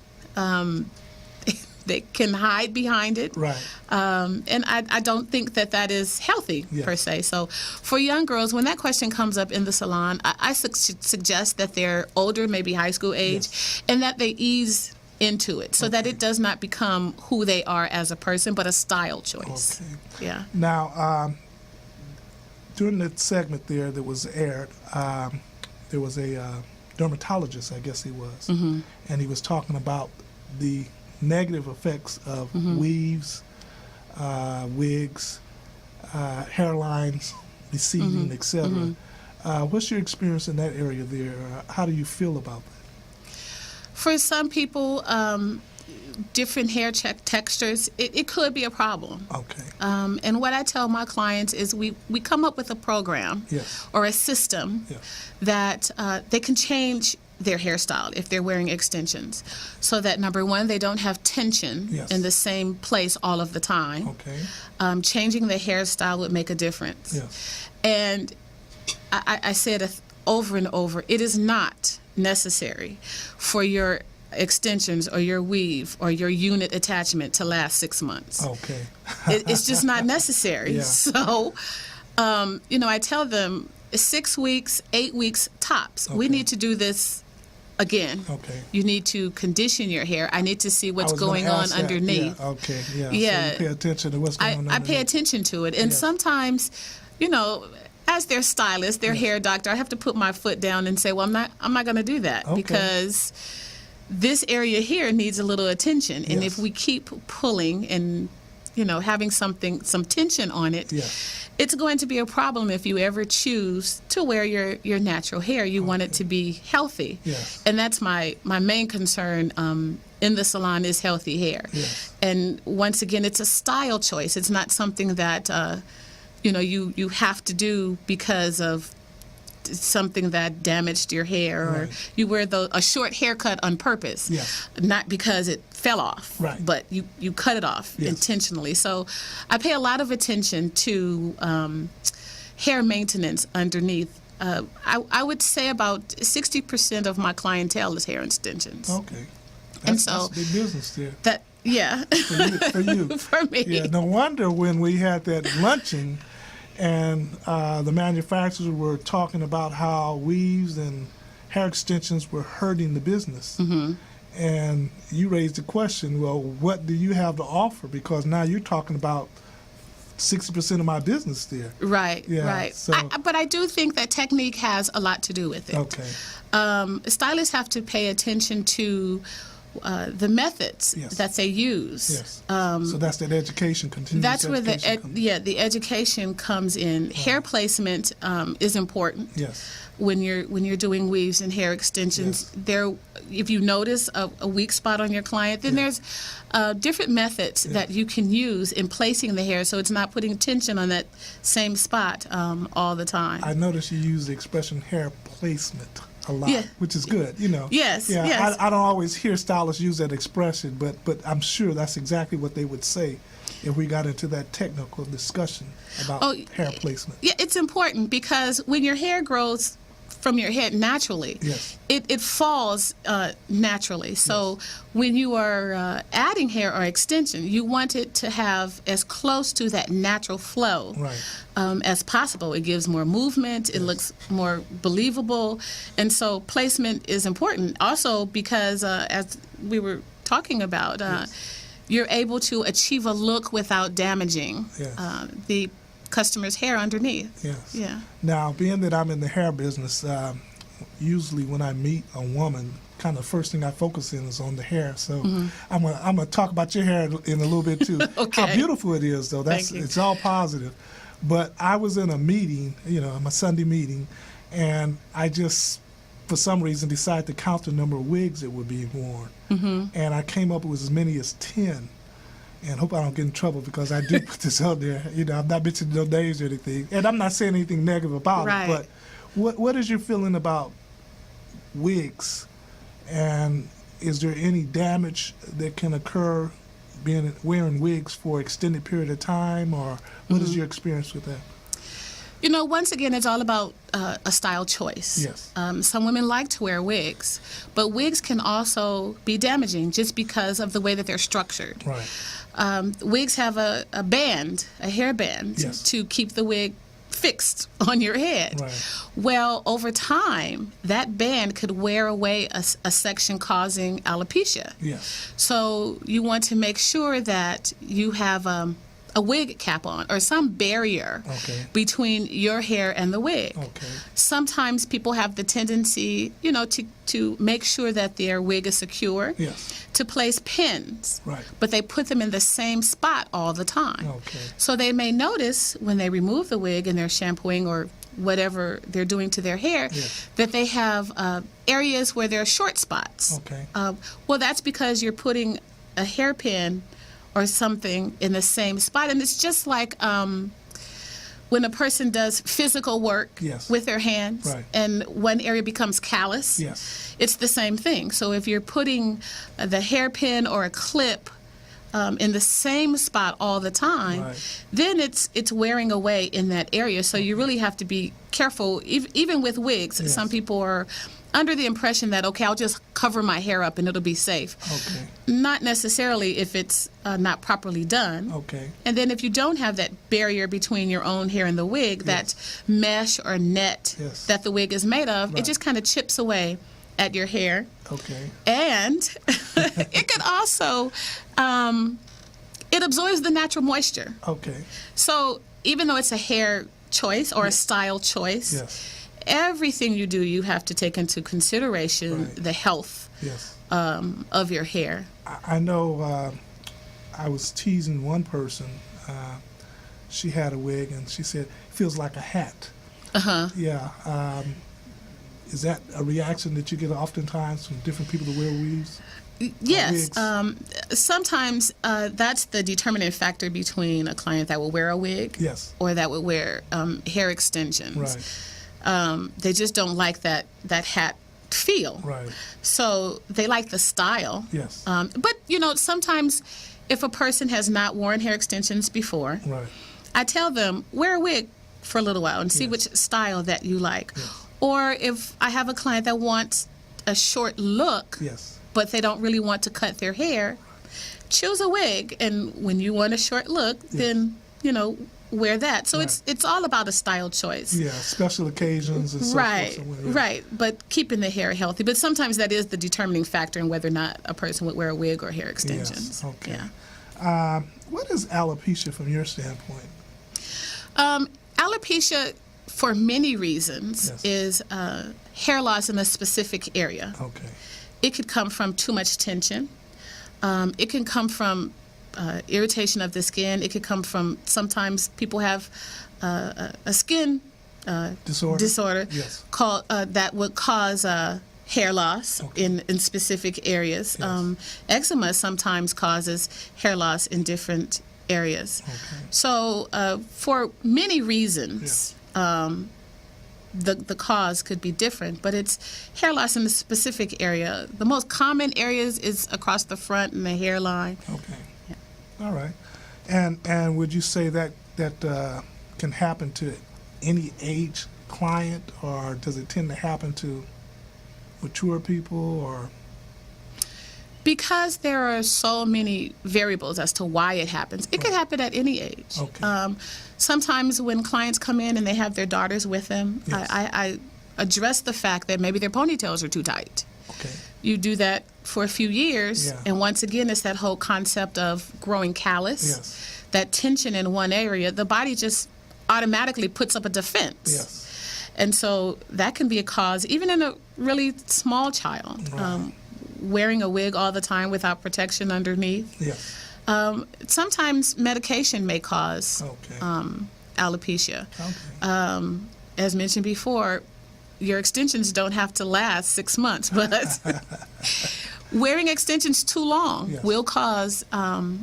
They can hide behind it. Right. And I don't think that is healthy, Yes. per se. So for young girls, when that question comes up in the salon, I suggest that they're older, maybe high school age, and that they ease into it so that it does not become who they are as a person, but a style choice. Okay. Yeah. Now, during that segment there that was aired, there was a dermatologist, I guess he was, and he was talking about the negative effects of weaves, wigs, hairlines, receding, etc. What's your experience in that area there? How do you feel about that? For some people, different hair textures, it could be a problem. Okay. And what I tell my clients is we come up with a program Yes. or a system Yes. that they can change their hairstyle if they're wearing extensions, so that number one, they don't have tension Yes. in the same place all of the time. Okay. Changing the hairstyle would make a difference. Yes. And I said over and over, it is not necessary for your extensions or your weave or your unit attachment to last 6 months. Okay. It's just not necessary. Yeah. So, I tell them 6 weeks, 8 weeks tops. We Okay. need to do this again. Okay. You need to condition your hair. I need to see what's I was gonna going on ask that. underneath. Yeah. Okay. Yeah. Yeah. So you pay attention to what's going on. I pay attention to it. And Yes. sometimes, as their stylist, their hair doctor, I have to put my foot down and say, well, I'm not going to do that Okay. because this area here needs a little attention. And Yes. if we keep pulling and, having some tension on it, Yes. it's going to be a problem if you ever choose to wear your natural hair. You want it to be healthy. Yes. And that's my main concern in the salon is healthy hair. Yes. And once again, it's a style choice. It's not something that, you have to do because of something that damaged your hair, or Right. you wear a short haircut on purpose, Yes. not because it fell off, Right. but you cut it off Yes. intentionally. So I pay a lot of attention to hair maintenance underneath. I would say about 60% of my clientele is hair extensions. Okay. And That's so big business there. that, yeah, For you. for me. Yeah, no wonder when we had that luncheon and the manufacturers were talking about how weaves and hair extensions were hurting the business. Mm-hmm. And you raised the question, well, what do you have to offer? Because now you're talking about 60% of my business there. Right, Yeah, right. so- But I do think that technique has a lot to do with it. Okay. Stylists have to pay attention to the methods Yes. that they use. Yes. So that's that education, continuous That's where education comes in. the education comes in. Hair placement is important. Yes. When you're doing weaves and hair extensions, if you notice a weak spot on your client, then there's different methods that you can use in placing the hair, so it's not putting tension on that same spot all the time. I noticed you use the expression hair placement a lot, Yeah. which is good, Yes, Yeah, yes. I don't always hear stylists use that expression, but I'm sure that's exactly what they would say if we got into that technical discussion about hair placement. Yeah, it's important because when your hair grows from your head naturally, Yes. it falls naturally. So when you are adding hair or extension, you want it to have as close to that natural flow Right. as possible. It gives more movement. It looks more believable. And so placement is important also because, as we were talking about, you're able to achieve a look without damaging Yes. the customer's hair underneath. Yes. Yeah. Now, being that I'm in the hair business, usually when I meet a woman, kind of first thing I focus in is on the hair. So I'm gonna talk about your hair in a little bit too. Okay. How beautiful it is, though. Thank you. It's all positive. But I was in a meeting, a Sunday meeting, and I just, for some reason, decided to count the number of wigs that were being worn. And I came up with as many as 10. And hope I don't get in trouble because I do put this out there. I'm not mentioning no names or anything. And I'm not saying anything negative about Right. it. But what is your feeling about wigs? And is there any damage that can occur wearing wigs for extended period of time? Or what is your experience with that? Once again, it's all about a style choice. Yes. Some women like to wear wigs, but wigs can also be damaging just because of the way that they're structured. Right. Wigs have a band, a hair band, Yes. to keep the wig fixed on your head. Right. Well, over time, that band could wear away a section causing alopecia. Yes. So you want to make sure that you have a wig cap on or some barrier Okay. between your hair and the wig. Okay. Sometimes people have the tendency, to make sure that their wig is secure, Yes. to place pins, Right. but they put them in the same spot all the time. Okay. So they may notice when they remove the wig and they're shampooing or whatever they're doing to their hair, Yes. that they have areas where there are short spots. Okay. Well, that's because you're putting a hairpin or something in the same spot. And it's just like when a person does physical work Yes. with their hands Right. and one area becomes callous, Yes. it's the same thing. So if you're putting the hairpin or a clip in the same spot all the time, Right. then it's wearing away in that area. So you really have to be careful, even with wigs. Yes. Some people are under the impression that, okay, I'll just cover my hair up and it'll be safe. Okay. Not necessarily if it's not properly done. Okay. And then if you don't have that barrier between your own hair and the wig, that mesh or net Yes. that the wig is made of, Right. it just kind of chips away at your hair. Okay. And it could also, it absorbs the natural moisture. Okay. So even though it's a hair choice or a style choice, Yes. everything you do, you have to take into consideration Right. the health Yes. of your hair. I know I was teasing one person. She had a wig, and she said, it feels like a hat. Uh-huh. Yeah. Is that a reaction that you get oftentimes from different people that wear weaves? Yes. wigs? Sometimes that's the determining factor between a client that will wear a wig Yes. or that would wear hair extensions. Right. They just don't like that hat feel. Right. So they like the style. Yes. But, sometimes if a person has not worn hair extensions before, Right. I tell them, wear a wig for a little while and see Yes. which style that you like. Yes. Or if I have a client that wants a short look, Yes. but they don't really want to cut their hair, choose a wig. And when you want a short look, then, wear that. So Right. it's all about a style choice. Yeah. Special occasions and so Right, forth. So, yeah. right. But keeping the hair healthy. But sometimes that is the determining factor in whether or not a person would wear a wig or hair extensions. Yes. Okay. Yeah. What is alopecia from your standpoint? Alopecia, for many reasons, Yes. is hair loss in a specific area. Okay. It could come from too much tension. It can come from irritation of the skin. It could come from, sometimes people have a skin Disorder? Yes. called, that would cause hair loss Okay. in specific areas. Yes. Eczema sometimes causes hair loss in different areas. Okay. So for many reasons, the cause could be different, but it's hair loss in a specific area. The most common areas is across the front and the hairline. Okay. All right. And would you say that can happen to any age client, or does it tend to happen to mature people, or? Because there are so many variables as to why it happens, it could happen at any age. Okay. Sometimes when clients come in and they have their daughters with them, Yes. I address the fact that maybe their ponytails are too tight. Okay. You do that for a few years, Yeah. and once again, it's that whole concept of growing callus, Yes. that tension in one area. The body just automatically puts up a defense. Yes. And so that can be a cause, even in a really small child. Right. Wearing a wig all the time without protection underneath. Yes. Sometimes medication may cause Okay. alopecia. Okay. As mentioned before, your extensions don't have to last 6 months, but wearing extensions too long Yes. will cause,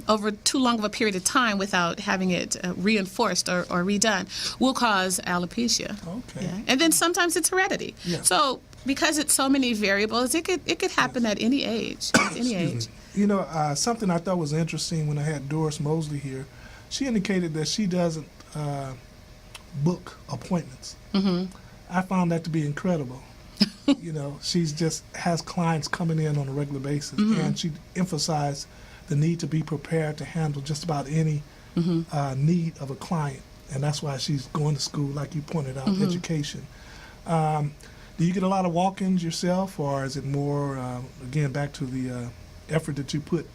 over too long of a period of time without having it reinforced or redone, will cause alopecia. Okay. Yeah. And then sometimes it's heredity. Yes. So because it's so many variables, it could happen at any age. At any age. Excuse me. You know, something I thought was interesting when I had Doris Mosley here, she indicated that she doesn't book appointments. Mm-hmm. I found that to be incredible. You know, she's just has clients coming in on a regular basis, Mm-hmm. and she emphasized the need to be prepared to handle just about any need of a client, and that's why she's going to school, like you pointed out, education. Do you get a lot of walk-ins yourself, or is it more, again, back to the effort that you put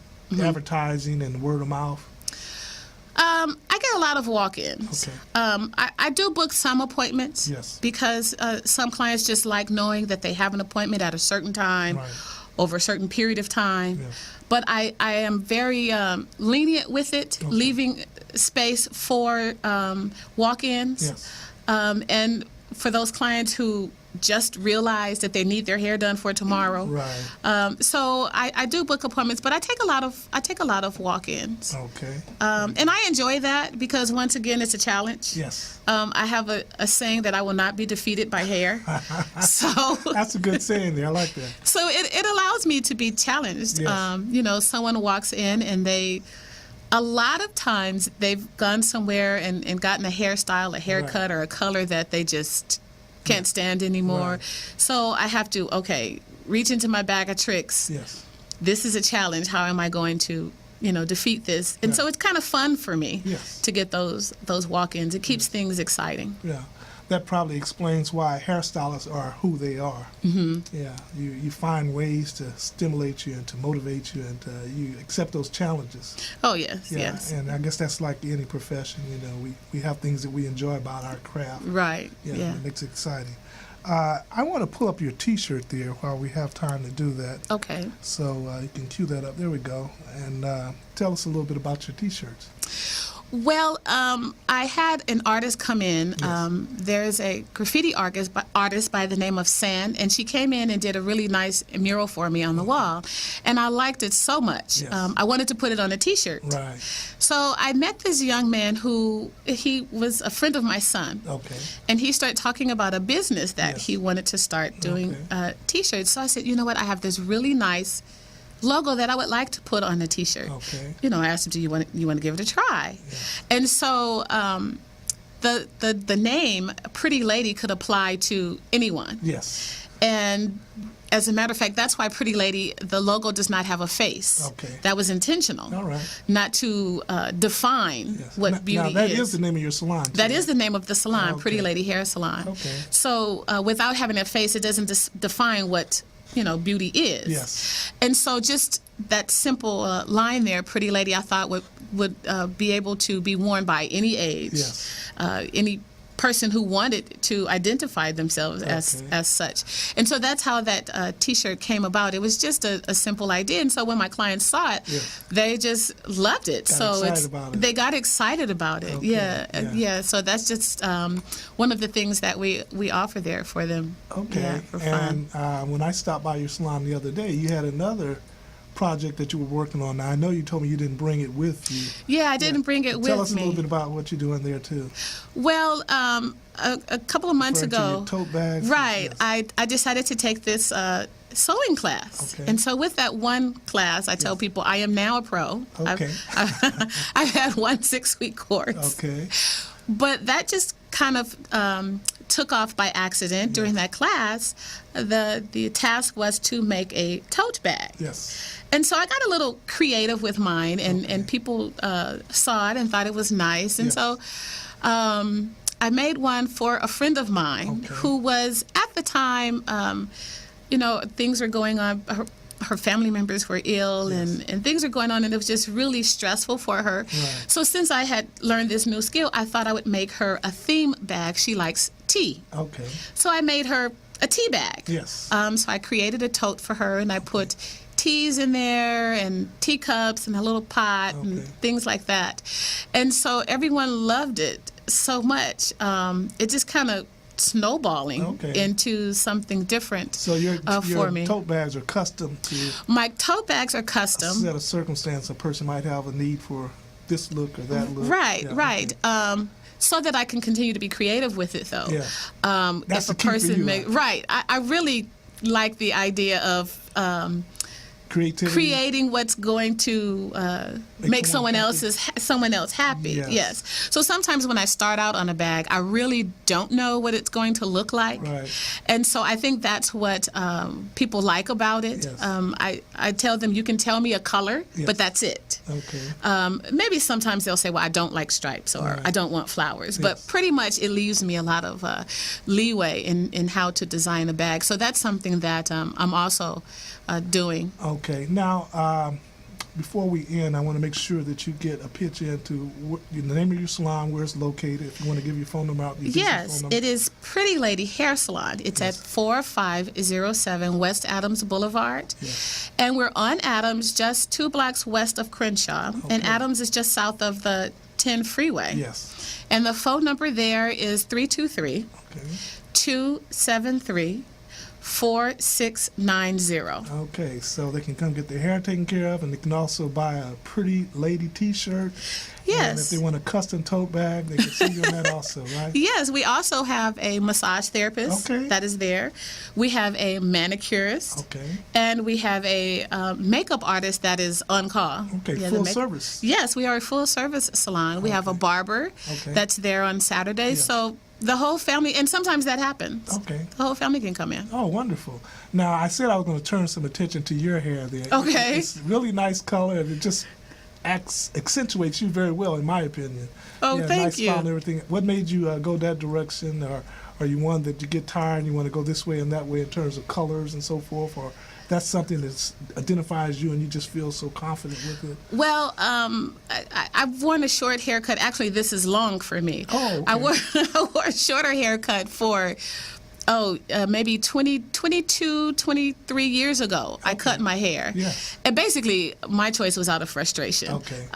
advertising and word of mouth? I get a lot of walk-ins. Okay. I do book some appointments. Yes. Because some clients just like knowing that they have an appointment at a certain time, Right. over a certain period of time. Yes. But I am very lenient with it, Okay. leaving space for walk-ins. Yes. And for those clients who just realize that they need their hair done for tomorrow. Right. So I do book appointments, but I take a lot of walk-ins. Okay. And I enjoy that because once again, it's a challenge. Yes. I have a saying that I will not be defeated by hair. So That's a good saying there. I like that. so it allows me to be challenged. Yes. You know, someone walks in and a lot of times they've gone somewhere and gotten a hairstyle, a haircut, or a color that they just can't stand anymore. Right. So I have to, reach into my bag of tricks. Yes. This is a challenge. How am I going to, defeat this? And so it's kind of fun for me Yes. to get those walk-ins. It keeps things exciting. Yeah. That probably explains why hairstylists are who they are. Mm-hmm. Yeah. You find ways to stimulate you and to motivate you, and you accept those challenges. Oh, yes, Yeah. yes. And I guess that's like any profession. You know, we have things that we enjoy about our craft. Right, Yeah. yeah. It makes it exciting. I want to pull up your T-shirt there while we have time to do that. Okay. So you can cue that up. There we go. And tell us a little bit about your T-shirts. Well, I had an artist come in. Yes. There's a graffiti artist by the name of San, and she came in and did a really nice mural for me on the wall, and I liked it so much. Yes. I wanted to put it on a T-shirt. Right. So I met this young man he was a friend of my son. Okay. And he started talking about a business that Yes. he wanted to start doing Okay. T-shirts. So I said, you know what, I have this really nice logo that I would like to put on a T-shirt. Okay. I asked him, do you want to give it a try? Yeah. And so the name Pretty Lady could apply to anyone. Yes. And as a matter of fact, that's why Pretty Lady, the logo does not have a face. Okay. That was intentional. All right. Not to define Yes. what beauty now, that is. is the name of your salon. That is the name of the salon, Okay. Pretty Lady Hair Salon. Okay. So without having a face, it doesn't define what beauty is. Yes. And so just that simple line there, Pretty Lady, I thought would be able to be worn by any age, Yes. any person who wanted to identify themselves Okay. as such. And so that's how that T-shirt came about. It was just a simple idea. And so when my clients saw it, Yes. they just loved it. Got excited about it. They got excited about it. Okay. Yeah. Yeah. So that's just one of the things that we offer there for them. Okay. Yeah, for fun. And when I stopped by your salon the other day, you had another project that you were working on. Now, I know you told me you didn't bring it with you. Yeah, I didn't bring it with me. Tell us a little bit about what you're doing there, too. Well, a couple of months Referring to ago, your tote bags. right, Yes. I decided to take this sewing class. Okay. And so with that one class, I tell people I am now a pro. Okay. I've had one 6-week course. Okay. But that just kind of took off by accident. During that class, the task was to make a tote bag. Yes. And so I got a little creative with mine, and people saw it and thought it was nice. And Yes. so I made one for a friend of mine Okay. who was, at the time, things were going on. Her family members were ill, Yes. and things were going on, and it was just really stressful for her. Right. So since I had learned this new skill, I thought I would make her a theme bag. She likes tea. Okay. So I made her a tea bag. Yes. So I created a tote for her, and I put teas in there and teacups and a little pot and things like that. And so everyone loved it so much. It just kind of snowballing into something different so your for me. tote bags are custom to... My tote bags are custom. A set of circumstance a person might have a need for this look or that look. Right, yeah, right. Okay. So that I can continue to be creative with it, though. Yeah. That's if a the key for person you, right. I really like the idea of creativity, creating what's going to make someone else happy. Yes. So sometimes when I start out on a bag, I really don't know what it's going to look like. Right. And so I think that's what people like about it. Yes. I tell them, you can tell me a color, but that's it. Okay. Maybe sometimes they'll say, well, I don't like stripes or I don't want flowers. But pretty much it leaves me a lot of leeway in how to design a bag. So that's something that I'm also doing. Okay. Now, before we end, I want to make sure that you get a pitch into the name of your salon, where it's located. If you want to give your phone number out. Yes, it is Pretty Lady Hair Salon. It's at 4507 West Adams Boulevard. Yes. And we're on Adams, just 2 blocks west of Crenshaw. And Adams is just south of the 10 freeway. Yes. And the phone number there is 323 273 4690. Okay, so they can come get their hair taken care of, and they can also buy a Pretty Lady T-shirt. Yes. And if they want a custom tote bag, they can see you on that also, right? Yes, we also have a massage therapist that is there. We have a manicurist. Okay. And we have a makeup artist that is on call. Okay, full service. Yes, we are a full service salon. We have a barber that's there on Saturdays. So the whole family, and sometimes that happens. Okay. The whole family can come in. Oh, wonderful. Now, I said I was going to turn some attention to your hair there. Okay. It's really nice color, and it just accentuates you very well, in my opinion. Oh, thank nice you. style and everything. What made you go that direction, or are you one that you get tired and you want to go this way and that way in terms of colors and so forth, or that's something that identifies you and you just feel so confident with it? Well, I've worn a short haircut. Actually, this is long for me. Oh, okay. I wore a shorter haircut for maybe 22, 23 years ago. I cut my hair. Yes. And basically, my choice was out of frustration. Okay.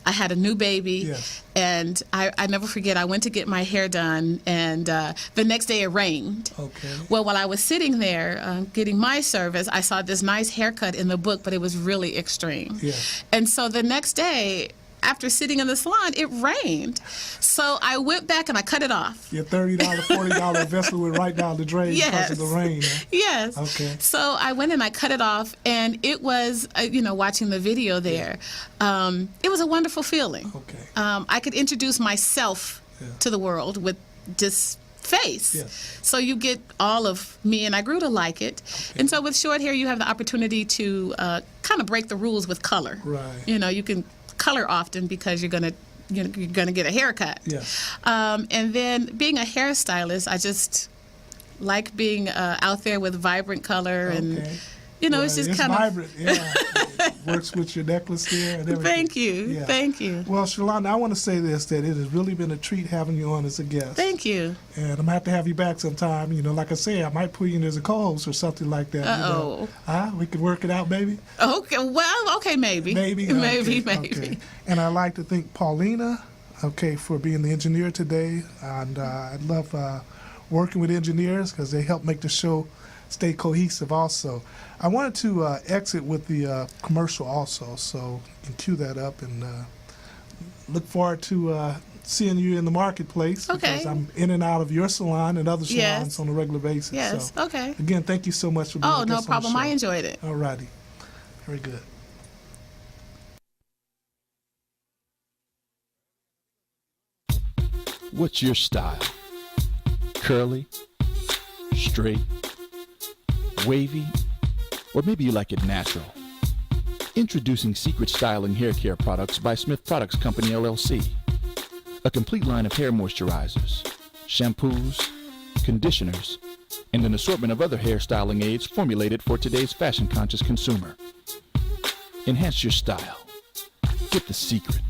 I had a new baby, and I never forget, I went to get my hair done, and the next day it rained. Okay. Well, while I was sitting there getting my service, I saw this nice haircut in the book, but it was really extreme. Yeah. And so the next day, after sitting in the salon, it rained. So I went back and I cut it off. Your $30, $40 investment went right down the drain because of the rain. Huh? Yes. Okay. So I went and I cut it off, and it was, watching the video there, it was a wonderful feeling. Okay. I could introduce myself to the world with this face. Yes. So you get all of me, and I grew to like it. Okay. And so with short hair, you have the opportunity to kind of break the rules with color. Right. You can color often because you're gonna get a haircut. Yes. And then being a hairstylist, I just like being out there with vibrant color and it's just kind of vibrant. Yeah. Works with your necklace there and everything. Thank you. Yeah. Thank you. Well, Shalonda, I want to say this, that it has really been a treat having you on as a guest. Thank you. And I'm going to have to have you back sometime. Like I say, I might put you in as a co-host or something like that. Uh-oh. We could work it out, maybe? Okay. Well, okay, maybe. Maybe. Maybe. Okay. And I'd like to thank Paulina, for being the engineer today. And I love working with engineers because they help make the show stay cohesive also. I wanted to exit with the commercial also, so you can cue that up, and look forward to seeing you in the marketplace. Okay. Because I'm in and out of your salon and other salons on a regular basis. Yes. So, okay. Again, thank you so much for being with us. Oh, no problem. I enjoyed it. All righty. Very good. What's your style? Curly? Straight? Wavy? Or maybe you like it natural? Introducing Secret Styling Hair Care Products by Smith Products Company, LLC. A complete line of hair moisturizers, shampoos, conditioners, and an assortment of other hair styling aids formulated for today's fashion-conscious consumer. Enhance your style. Get the secret.